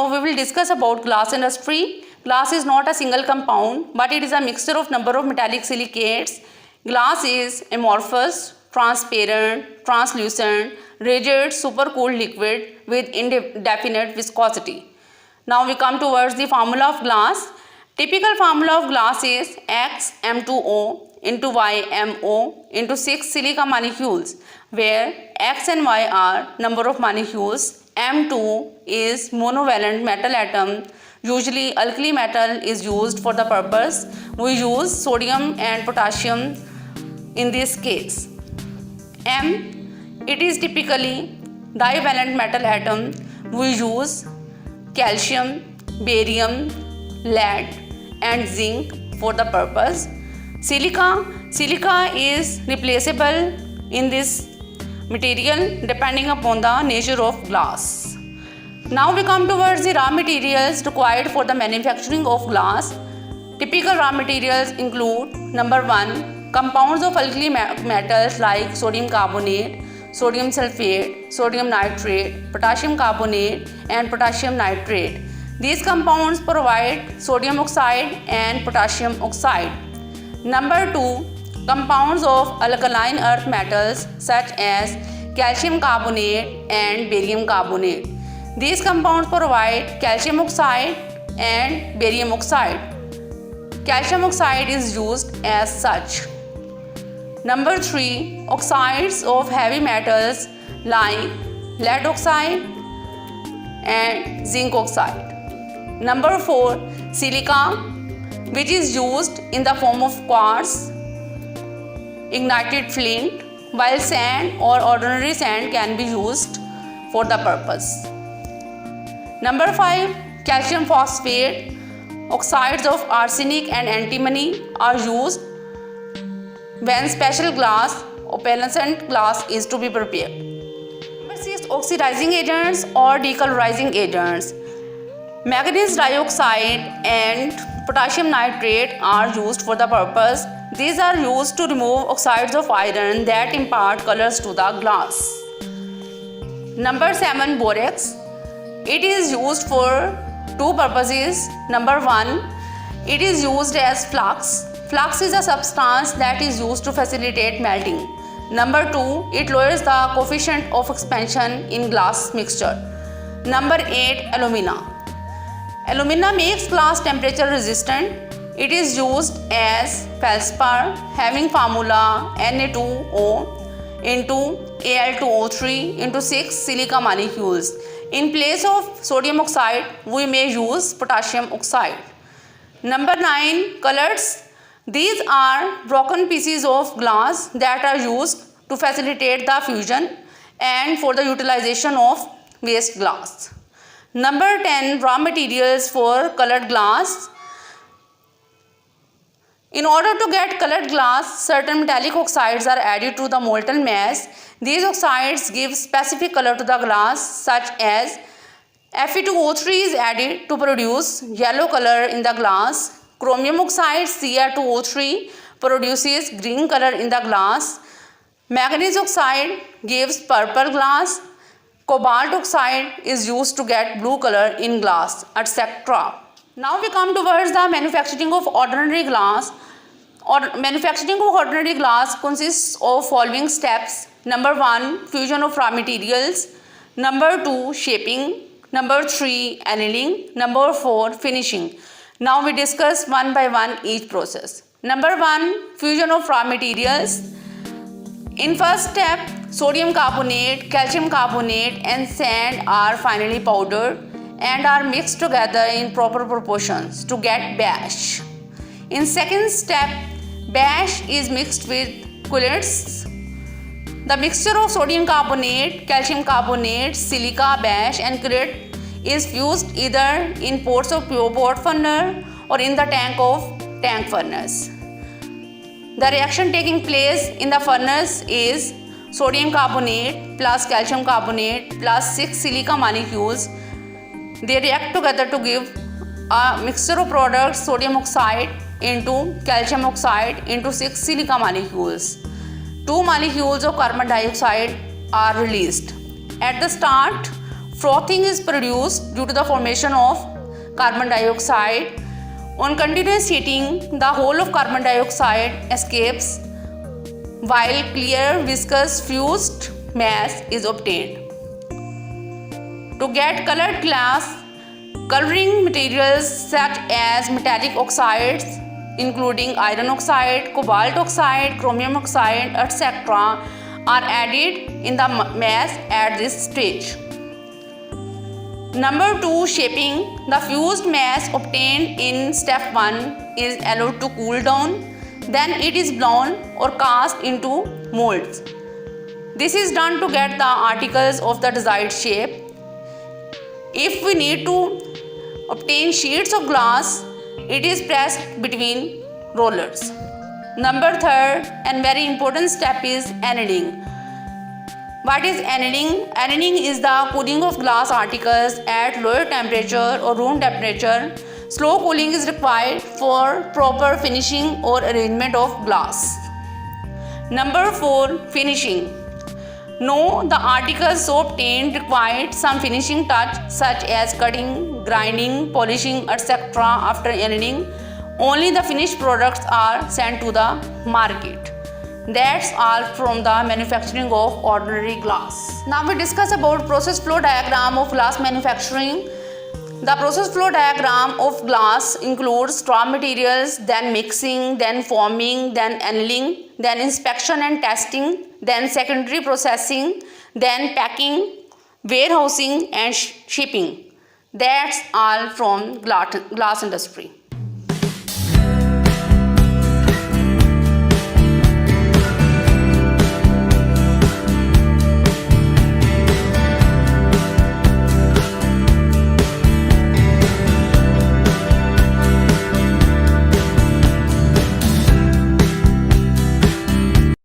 We will discuss about glass industry. Glass is not a single compound, but it is a mixture of number of metallic silicates. Glass is amorphous, transparent, translucent, rigid, supercooled liquid with indefinite viscosity. Now we come towards the formula of glass. Typical formula of glass is XM2O into YMO into 6 silica molecules, where X and Y are number of molecules. M2 is monovalent metal atom. Usually alkali metal is used for the purpose. We use sodium and potassium in this case. M, it is typically divalent metal atom. We use calcium, barium, lead and zinc for the purpose. Silica is replaceable in this material depending upon the nature of glass. Now we come towards the raw materials required for the manufacturing of glass. Typical raw materials include number 1, compounds of alkali metals like sodium carbonate, sodium sulfate, sodium nitrate, potassium carbonate and potassium nitrate. These compounds provide sodium oxide and potassium oxide. Number 2, compounds of alkaline earth metals such as calcium carbonate and barium carbonate. These compounds provide calcium oxide and barium oxide. Calcium oxide is used as such. Number 3, oxides of heavy metals like lead oxide and zinc oxide. Number 4, silica, which is used in the form of quartz, ignited flint, while sand or ordinary sand can be used for the purpose. Number 5, calcium phosphate, oxides of arsenic and antimony are used when special glass, opalescent glass is to be prepared. Number 6, oxidizing agents or decolorizing agents. Manganese dioxide and potassium nitrate are used for the purpose. These are used to remove oxides of iron that impart colors to the glass. Number 7, borax. It is used for two purposes. Number 1, it is used as flux. Flux is a substance that is used to facilitate melting. Number 2, it lowers the coefficient of expansion in glass mixture. Number 8, alumina. Alumina makes glass temperature resistant. It is used as feldspar having formula Na2O into Al2O3 into 6 silica molecules. In place of sodium oxide, we may use potassium oxide. Number 9, colors. These are broken pieces of glass that are used to facilitate the fusion and for the utilization of waste glass. Number 10, raw materials for colored glass. In order to get colored glass, certain metallic oxides are added to the molten mass. These oxides give specific color to the glass, such as Fe2O3 is added to produce yellow color in the glass. Chromium oxide Cr2O3 produces green color in the glass. Manganese oxide gives purple glass. Cobalt oxide is used to get blue color in glass, etc. Now we come towards the manufacturing of ordinary glass. Manufacturing of ordinary glass consists of following steps. Number 1, fusion of raw materials. Number 2, shaping. Number 3, annealing. Number 4, finishing. Now we discuss one by one each process. Number 1, fusion of raw materials. In first step, sodium carbonate, calcium carbonate and sand are finely powdered and are mixed together in proper proportions to get bash. In second step, bash is mixed with coolants. The mixture of sodium carbonate, calcium carbonate, silica, bash and chelate is fused either in ports of pure pot furnace or in the tank of tank furnace. The reaction taking place in the furnace is sodium carbonate plus calcium carbonate plus 6 silica molecules. They react together to give a mixture of products sodium oxide into calcium oxide into 6 silica molecules. 2 molecules of carbon dioxide are released. At the start, frothing is produced due to the formation of carbon dioxide. On continuous heating, the whole of carbon dioxide escapes while clear viscous fused mass is obtained. To get colored glass, coloring materials such as metallic oxides including iron oxide, cobalt oxide, chromium oxide, etc. are added in the mass at this stage. Number 2, shaping. The fused mass obtained in step 1 is allowed to cool down. Then it is blown or cast into molds. This is done to get the articles of the desired shape. If we need to obtain sheets of glass, it is pressed between rollers. Number 3rd and very important step is annealing. What is annealing? Annealing is the cooling of glass articles at lower temperature or room temperature. Slow cooling is required for proper finishing or arrangement of glass. Number 4, finishing. No, the articles so obtained required some finishing touch such as cutting, grinding, polishing, etc. After annealing, only the finished products are sent to the market. That's all from the manufacturing of ordinary glass. Now we discuss about process flow diagram of glass manufacturing. The process flow diagram of glass includes raw materials, then mixing, then forming, then annealing, then inspection and testing, then secondary processing, then packing, warehousing and shipping. That's all from glass industry.